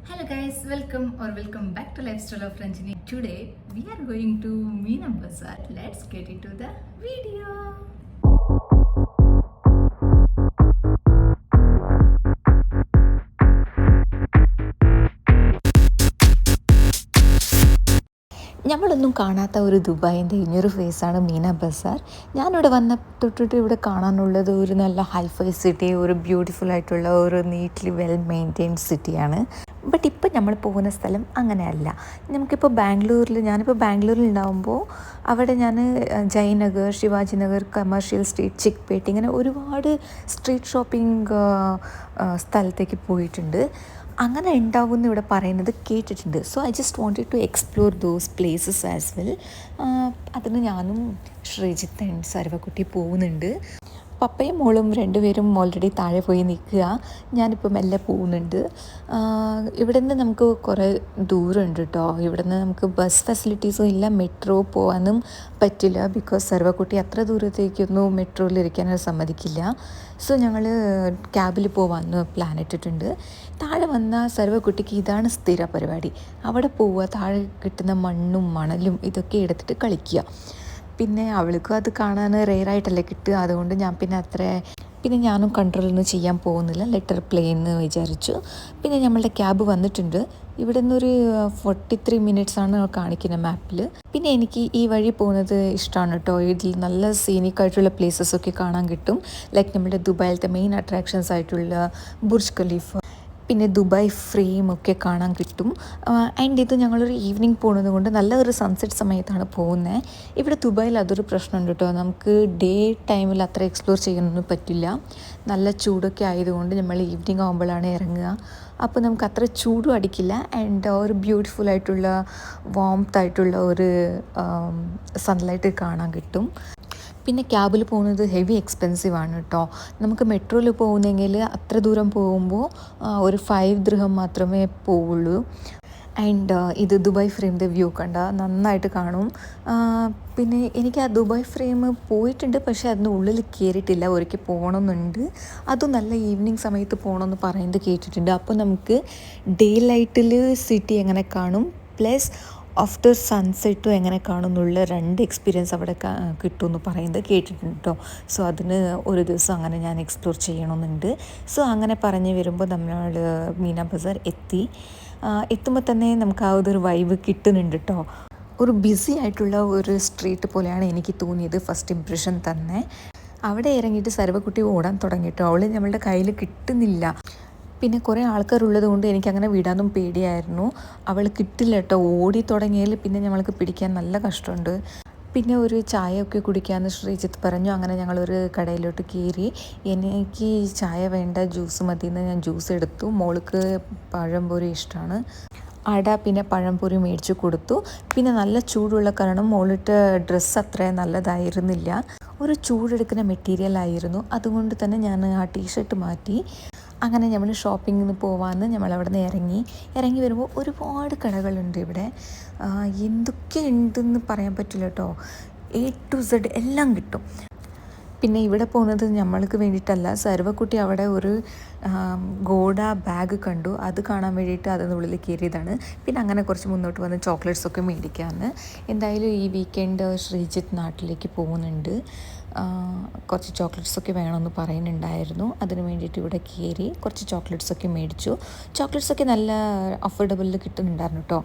Hello guys, welcome back to Lifestyle of Ranjini. Today we are going to Meena Bazaar. Let's get into the video. നമ്മളൊന്നും കാണാത്ത ഒരു ദുബായിൻ്റെ ഇനിയൊരു ഫേസാണ് മീന ബസാർ. ഞാനിവിടെ വന്ന തൊട്ടിട്ട് ഇവിടെ കാണാനുള്ളത് ഒരു നല്ല ഹൈഫൈ സിറ്റി, ഒരു ബ്യൂട്ടിഫുൾ ആയിട്ടുള്ള ഒരു നീറ്റ്ലി വെൽ മെയിൻറ്റെയിൻഡ് സിറ്റിയാണ്. ബട്ട് ഇപ്പം നമ്മൾ പോകുന്ന സ്ഥലം അങ്ങനെയല്ല. നമുക്കിപ്പോൾ ഞാനിപ്പോൾ ബാംഗ്ലൂരിൽ ഉണ്ടാകുമ്പോൾ അവിടെ ഞാൻ ജയനഗർ, ശിവാജി നഗർ, കമേഴ്ഷ്യൽ സ്ട്രീറ്റ്, ചിക്പേട്ട്, ഇങ്ങനെ ഒരുപാട് സ്ട്രീറ്റ് ഷോപ്പിംഗ് സ്ഥലത്തേക്ക് പോയിട്ടുണ്ട്. അങ്ങനെ ഉണ്ടാവുമെന്ന് ഇവിടെ പറയുന്നത് കേട്ടിട്ടുണ്ട്. So I just wanted to explore those places as well. അതിന് ഞാനും ശ്രീജിത്ത് ആൻഡ് സർവക്കുട്ടി പോകുന്നുണ്ട്. പപ്പയും മോളും രണ്ടുപേരും ഓൾറെഡി താഴെ പോയി നിൽക്കുക. ഞാനിപ്പോൾ മെല്ലെ പോകുന്നുണ്ട്. ഇവിടെ നിന്ന് നമുക്ക് കുറേ ദൂരമുണ്ട് കേട്ടോ. ഇവിടെ നിന്ന് നമുക്ക് ബസ് ഫെസിലിറ്റീസും ഇല്ല, മെട്രോ പോകാനും പറ്റില്ല. ബിക്കോസ് സർവക്കുട്ടി അത്ര ദൂരത്തേക്കൊന്നും മെട്രോയിൽ ഇരിക്കാനത് സമ്മതിക്കില്ല. സോ ഞങ്ങൾ ക്യാബിൽ പോകാമെന്ന് പ്ലാൻ ഇട്ടിട്ടുണ്ട്. താഴെ വന്ന സർവക്കുട്ടിക്ക് ഇതാണ് സ്ഥിര പരിപാടി. അവിടെ പോവുക, താഴെ കിട്ടുന്ന മണ്ണും മണലും ഇതൊക്കെ എടുത്തിട്ട് കളിക്കുക. പിന്നെ അവൾക്കും അത് കാണാൻ റെയറായിട്ടല്ലേ കിട്ടുക. അതുകൊണ്ട് പിന്നെ ഞാനും കൺട്രോളൊന്നും ചെയ്യാൻ പോകുന്നില്ല, ലെറ്റർ പ്ലേ എന്ന് വിചാരിച്ചു. പിന്നെ നമ്മളുടെ ക്യാബ് വന്നിട്ടുണ്ട്. ഇവിടെ നിന്നൊരു 43 മിനിറ്റ്സാണ് കാണിക്കുന്നത് മാപ്പിൽ. പിന്നെ എനിക്ക് ഈ വഴി പോകുന്നത് ഇഷ്ടമാണ് കേട്ടോ. ഇതിൽ നല്ല സീനിക് ആയിട്ടുള്ള പ്ലേസസൊക്കെ കാണാൻ കിട്ടും. ലൈക്ക് നമ്മുടെ ദുബായിലത്തെ മെയിൻ അട്രാക്ഷൻസ് ആയിട്ടുള്ള ബുർജ് ഖലീഫ, പിന്നെ ദുബായ് ഫ്രെയിം ഒക്കെ കാണാൻ കിട്ടും. ആൻഡ് ഇത് ഞങ്ങളൊരു ഈവനിങ് പോകുന്നത് കൊണ്ട് നല്ലൊരു സൺസെറ്റ് സമയത്താണ് പോകുന്നത്. ഇവിടെ ദുബായിൽ അതൊരു പ്രശ്നമുണ്ട് കേട്ടോ. നമുക്ക് ഡേ ടൈമിൽ അത്ര എക്സ്പ്ലോർ ചെയ്യാനൊന്നും പറ്റില്ല. നല്ല ചൂടൊക്കെ ആയതുകൊണ്ട് നമ്മൾ ഈവനിങ് ആകുമ്പോഴാണ് ഇറങ്ങുക. അപ്പോൾ നമുക്ക് അത്ര ചൂടും അടിക്കില്ല. ആൻഡ് ഒരു ബ്യൂട്ടിഫുൾ ആയിട്ടുള്ള വാംത്ത് ആയിട്ടുള്ള ഒരു സൺലൈറ്റ് കാണാൻ കിട്ടും. പിന്നെ ക്യാബിൽ പോകുന്നത് ഹെവി എക്സ്പെൻസീവ് ആണ് കേട്ടോ. നമുക്ക് മെട്രോയിൽ പോകുന്നെങ്കിൽ അത്ര ദൂരം പോകുമ്പോൾ ഒരു 5 ദിർഹം മാത്രമേ പോവുള്ളൂ. ആൻഡ് ഇത് ദുബായ് ഫ്രെയിമിൻ്റെ വ്യൂ കണ്ട നന്നായിട്ട് കാണും. പിന്നെ എനിക്ക് ആ ദുബായ് ഫ്രെയിം പോയിട്ടുണ്ട്, പക്ഷേ അതിന് ഉള്ളിൽ കയറിയിട്ടില്ല. ഒരിക്കൽ പോകണമെന്നുണ്ട്. അതും നല്ല ഈവനിങ് സമയത്ത് പോകണമെന്ന് പറയുന്നത് കേട്ടിട്ടുണ്ട്. അപ്പോൾ നമുക്ക് ഡേ ലൈറ്റിൽ സിറ്റി എങ്ങനെ കാണും, പ്ലസ് ആഫ്റ്റർ സൺസെറ്റും എങ്ങനെ കാണുന്നുള്ള 2 എക്സ്പീരിയൻസ് അവിടെ കിട്ടുമെന്ന് പറയുന്നത് കേട്ടിട്ടുണ്ട് കേട്ടോ. സോ അതിന് ഒരു ദിവസം അങ്ങനെ ഞാൻ എക്സ്പ്ലോർ ചെയ്യണമെന്നുണ്ട്. സോ അങ്ങനെ പറഞ്ഞ് വരുമ്പോൾ നമ്മൾ മീന ബസാർ എത്തുമ്പോൾ തന്നെ നമുക്ക് ആ ഒരു വൈബ് കിട്ടുന്നുണ്ട് കേട്ടോ. ഒരു ബിസി ആയിട്ടുള്ള ഒരു സ്ട്രീറ്റ് പോലെയാണ് എനിക്ക് തോന്നിയത് ഫസ്റ്റ് ഇംപ്രഷൻ തന്നെ. അവിടെ ഇറങ്ങിയിട്ട് സർവക്കുട്ടി ഓടാൻ തുടങ്ങിയിട്ടോ. അവൾ നമ്മളുടെ കയ്യിൽ കിട്ടുന്നില്ല. പിന്നെ കുറേ ആൾക്കാരുള്ളത് കൊണ്ട് എനിക്കങ്ങനെ വിടാനും പേടിയായിരുന്നു. അവൾ കിട്ടില്ല കേട്ടോ. ഓടി തുടങ്ങിയാൽ പിന്നെ ഞങ്ങൾക്ക് പിടിക്കാൻ നല്ല കഷ്ടമുണ്ട്. പിന്നെ ഒരു ചായയൊക്കെ കുടിക്കാമെന്ന് ശ്രീജിത്ത് പറഞ്ഞു. അങ്ങനെ ഞങ്ങളൊരു കടയിലോട്ട് കയറി. എനിക്ക് ചായ വേണ്ട, ജ്യൂസ് മതിയെന്ന് ഞാൻ ജ്യൂസ് എടുത്തു. മോൾക്ക് പഴംപൊരി ഇഷ്ടമാണ്. അട പിന്നെ പഴംപൊരി മേടിച്ചു കൊടുത്തു. പിന്നെ നല്ല ചൂടുള്ള കാരണം മോളിട്ട ഡ്രസ്സ് അത്ര നല്ലതായിരുന്നില്ല. ഒരു ചൂടെടുക്കുന്ന മെറ്റീരിയൽ ആയിരുന്നു. അതുകൊണ്ട് തന്നെ ഞാൻ ആ ടീഷർട്ട് മാറ്റി. അങ്ങനെ നമ്മൾ ഷോപ്പിങ്ങിന് പോവാമെന്ന് നമ്മൾ അവിടെ നിന്ന് ഇറങ്ങി വരുമ്പോൾ ഒരുപാട് കടകളുണ്ട് ഇവിടെ. എന്തൊക്കെ ഉണ്ടെന്ന് പറയാൻ പറ്റില്ല കേട്ടോ. A to Z എല്ലാം കിട്ടും. പിന്നെ ഇവിടെ പോകുന്നത് നമ്മൾക്ക് വേണ്ടിയിട്ടല്ല. സർവക്കുട്ടി അവിടെ ഒരു ഗോഡ ബാഗ് കണ്ടു. അത് കാണാൻ വേണ്ടിയിട്ട് അതിനുള്ളിൽ കയറിയതാണ്. പിന്നെ അങ്ങനെ കുറച്ച് മുന്നോട്ട് വന്ന് ചോക്ലേറ്റ്സൊക്കെ മേടിക്കാമെന്ന്. എന്തായാലും ഈ വീക്കെൻഡ് ശ്രീജിത്ത് നാട്ടിലേക്ക് പോകുന്നുണ്ട്. കുറച്ച് ചോക്ലേറ്റ്സൊക്കെ വേണമെന്ന് പറയുന്നുണ്ടായിരുന്നു. അതിന് വേണ്ടിയിട്ട് ഇവിടെ കയറി കുറച്ച് ചോക്ലേറ്റ്സൊക്കെ മേടിച്ചു. ചോക്ലേറ്റ്സൊക്കെ നല്ല അഫോർഡബിളിൽ കിട്ടുന്നുണ്ടായിരുന്നു കേട്ടോ.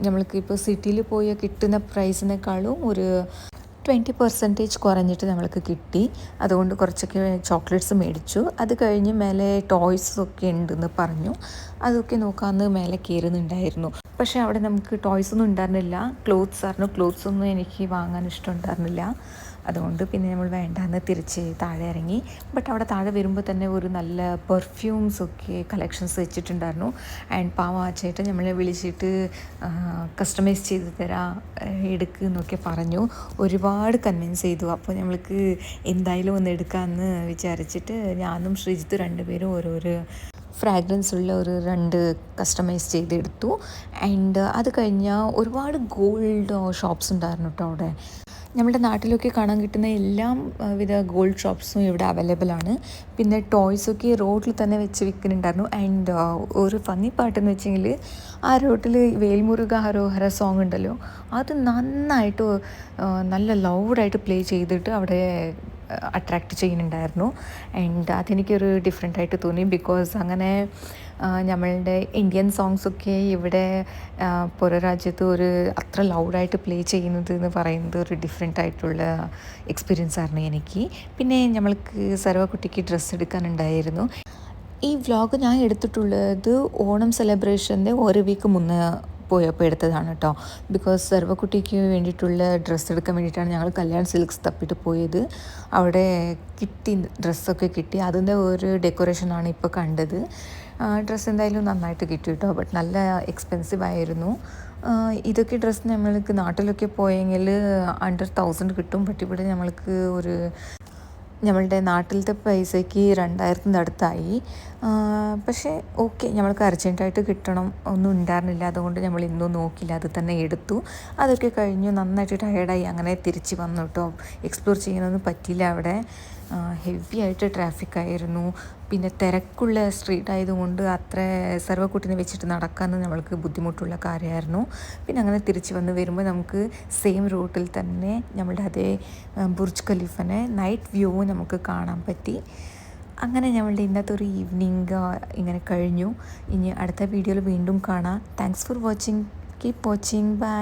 നമ്മൾക്ക് ഇപ്പോൾ സിറ്റിയിൽ പോയി കിട്ടുന്ന പ്രൈസിനേക്കാളും ഒരു 20% കുറഞ്ഞിട്ട് നമ്മൾക്ക് കിട്ടി. അതുകൊണ്ട് കുറച്ചൊക്കെ ചോക്ലേറ്റ്സ് മേടിച്ചു. അത് കഴിഞ്ഞ് മേലെ ടോയ്സൊക്കെ ഉണ്ടെന്ന് പറഞ്ഞു. അതൊക്കെ നോക്കാമെന്ന് മേലെ കയറുന്നുണ്ടായിരുന്നു. പക്ഷേ അവിടെ നമുക്ക് ടോയ്സൊന്നും ഉണ്ടായിരുന്നില്ല. ക്ലോത്ത്സൊന്നും എനിക്ക് വാങ്ങാൻ ഇഷ്ടമുണ്ടായിരുന്നില്ല. അതുകൊണ്ട് പിന്നെ നമ്മൾ വേണ്ടാന്ന് തിരിച്ച് താഴെ ഇറങ്ങി. ബട്ട് അവിടെ താഴെ വരുമ്പോൾ തന്നെ ഒരു നല്ല പെർഫ്യൂംസൊക്കെ കളക്ഷൻസ് വെച്ചിട്ടുണ്ടായിരുന്നു. ആൻഡ് പാവം ആ ചേട്ടൻ നമ്മളെ വിളിച്ചിട്ട് കസ്റ്റമൈസ് ചെയ്ത് തരാം, എടുക്കുന്നൊക്കെ പറഞ്ഞു. ഒരുപാട് കൺവിൻസ് ചെയ്തു. അപ്പോൾ നമ്മൾക്ക് എന്തായാലും ഒന്ന് എടുക്കാമെന്ന് വിചാരിച്ചിട്ട് ഞാനും ശ്രീജിത്ത് രണ്ടുപേരും ഓരോരോ ഫ്രാഗ്രൻസ് ഉള്ള ഒരു 2 കസ്റ്റമൈസ് ചെയ്തെടുത്തു. ആൻഡ് അത് കഴിഞ്ഞാൽ ഒരുപാട് ഗോൾഡ് ഷോപ്സ് ഉണ്ടായിരുന്നു കേട്ടോ അവിടെ. നമ്മുടെ നാട്ടിലൊക്കെ കാണാൻ കിട്ടുന്ന എല്ലാം വിധ ഗോൾഡ് ഷോപ്സും ഇവിടെ അവൈലബിൾ ആണ്. പിന്നെ ടോയ്സൊക്കെ റോഡിൽ തന്നെ വെച്ച് വിൽക്കുന്നുണ്ടായിരുന്നു. ആൻഡ് ഒരു ഫന്നി പാട്ടെന്ന് വെച്ചെങ്കിൽ ആ റോട്ടിൽ വേൽമുരുക ഹരോഹര സോങ് ഉണ്ടല്ലോ, അത് നന്നായിട്ട് നല്ല ലൗഡായിട്ട് പ്ലേ ചെയ്തിട്ട് അവിടെ അട്രാക്റ്റ് ചെയ്യുന്നുണ്ടായിരുന്നു. ആൻഡ് അതെനിക്കൊരു ഡിഫറെൻ്റ് ആയിട്ട് തോന്നി. ബിക്കോസ് അങ്ങനെ നമ്മളുടെ ഇന്ത്യൻ സോങ്സൊക്കെ ഇവിടെ പുറം രാജ്യത്ത് ഒരു അത്ര ലൗഡായിട്ട് പ്ലേ ചെയ്യുന്നത് എന്ന് പറയുന്നത് ഒരു ഡിഫറെൻ്റ് ആയിട്ടുള്ള എക്സ്പീരിയൻസ് ആയിരുന്നു എനിക്ക്. പിന്നെ നമ്മൾക്ക് സർവ്വകുട്ടിക്ക് ഡ്രസ്സ് എടുക്കാനുണ്ടായിരുന്നു. ഈ വ്ലോഗ് ഞാൻ എടുത്തിട്ടുള്ളത് ഓണം സെലിബ്രേഷൻ്റെ ഒരു വീക്ക് മുന്നേ പോയപ്പോൾ എടുത്തതാണ് കേട്ടോ. ബിക്കോസ് സർവ്വക്കുട്ടിക്ക് വേണ്ടിയിട്ടുള്ള ഡ്രസ്സ് എടുക്കാൻ വേണ്ടിയിട്ടാണ് ഞങ്ങൾ കല്യാൺ സിൽക്സ് തപ്പിട്ട് പോയത്. അവിടെ കിട്ടി, ഡ്രസ്സൊക്കെ കിട്ടി. അതിൻ്റെ ഒരു ഡെക്കറേഷനാണ് ഇപ്പോൾ കണ്ടത്. ഡ്രസ്സ് എന്തായാലും നന്നായിട്ട് കിട്ടി കേട്ടോ. ബട്ട് നല്ല എക്സ്പെൻസീവ് ആയിരുന്നു. ഇതൊക്കെ ഡ്രസ്സ് നമ്മൾക്ക് നാട്ടിലൊക്കെ പോയെങ്കിൽ അണ്ടർ 1000 കിട്ടും. ബട്ട് ഇവിടെ നമ്മൾക്ക് ഒരു നമ്മളുടെ നാട്ടിലത്തെ പൈസയ്ക്ക് 2000-ൻ്റെ അടുത്തായി. പക്ഷേ ഓക്കെ, നമ്മൾക്ക് അർജൻറ്റായിട്ട് കിട്ടണം ഒന്നും ഉണ്ടായിരുന്നില്ല. അതുകൊണ്ട് നമ്മൾ ഇന്നും നോക്കില്ല, അത് തന്നെ എടുത്തു. അതൊക്കെ കഴിഞ്ഞു, നന്നായിട്ട് ടയേർഡായി. അങ്ങനെ തിരിച്ച് വന്നു കേട്ടോ. എക്സ്പ്ലോർ ചെയ്യാനൊന്നും പറ്റിയില്ല. അവിടെ ഹെവി ആയിട്ട് ട്രാഫിക്കായിരുന്നു. പിന്നെ തിരക്കുള്ള സ്ട്രീറ്റ് ആയതുകൊണ്ട് അത്ര സർവ്വക്കുട്ടിനെ വെച്ചിട്ട് നടക്കാൻ നമ്മൾക്ക് ബുദ്ധിമുട്ടുള്ള കാര്യമായിരുന്നു. പിന്നെ അങ്ങനെ തിരിച്ച് വരുമ്പോൾ നമുക്ക് സെയിം റൂട്ടിൽ തന്നെ നമ്മളുടെ അതേ ബുർജ് ഖലീഫനെ നൈറ്റ് വ്യൂവും നമുക്ക് കാണാൻ പറ്റി. അങ്ങനെ നമ്മളുടെ ഇന്നത്തെ ഒരു ഈവനിങ് ഇങ്ങനെ കഴിഞ്ഞു. ഇനി അടുത്ത വീഡിയോയിൽ വീണ്ടും കാണാം. Thanks for watching. Keep watching. By.